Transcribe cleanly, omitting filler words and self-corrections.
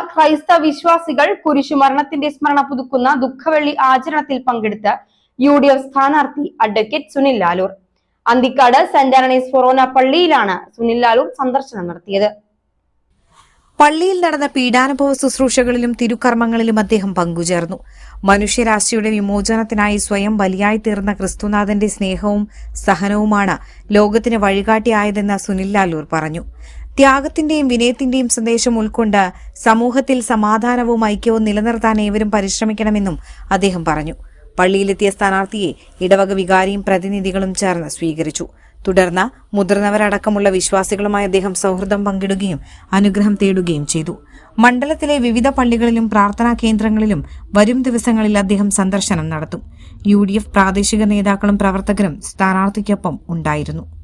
ക്രൈസ്തവ വിശ്വാസികൾ കുരിശുമരണത്തിന്റെ സ്മരണ പുതുക്കുന്ന ദുഃഖവെള്ളി ആചരണത്തിൽ പങ്കെടുത്ത് UDF സ്ഥാനാർത്ഥി advocate Sunil Laloor. Anthikad Saint Antony's Forane പള്ളിയിലാണ് സുനിൽ ലാലൂർ സന്ദർശനം നടത്തിയത്. പള്ളിയിൽ നടന്ന പീഡാനുഭവ ശുശ്രൂഷകളിലും തിരുക്കർമ്മങ്ങളിലും അദ്ദേഹം പങ്കുചേർന്നു. മനുഷ്യരാശിയുടെ വിമോചനത്തിനായി സ്വയം ബലിയായി തീർന്ന ക്രിസ്തുനാഥന്റെ സ്നേഹവും സഹനവുമാണ് ലോകത്തിന് വഴികാട്ടിയായതെന്ന് സുനിൽ ലാലൂർ പറഞ്ഞു. ത്യാഗത്തിന്റെയും വിനയത്തിന്റെയും സന്ദേശം ഉൾക്കൊണ്ട് സമൂഹത്തിൽ സമാധാനവും ഐക്യവും നിലനിർത്താൻ ഏവരും പരിശ്രമിക്കണമെന്നും അദ്ദേഹം പറഞ്ഞു. പള്ളിയിലെത്തിയ സ്ഥാനാർത്ഥിയെ ഇടവക വികാരിയും പ്രതിനിധികളും ചേർന്ന് സ്വീകരിച്ചു. തുടർന്ന് മുതിർന്നവരടക്കമുള്ള വിശ്വാസികളുമായി അദ്ദേഹം സൗഹൃദം പങ്കിടുകയും അനുഗ്രഹം തേടുകയും ചെയ്തു. മണ്ഡലത്തിലെ വിവിധ പള്ളികളിലും പ്രാർത്ഥനാ കേന്ദ്രങ്ങളിലും വരും ദിവസങ്ങളിൽ അദ്ദേഹം സന്ദർശനം നടത്തും. UDF പ്രാദേശിക നേതാക്കളും പ്രവർത്തകരും സ്ഥാനാർത്ഥിക്കൊപ്പം ഉണ്ടായിരുന്നു.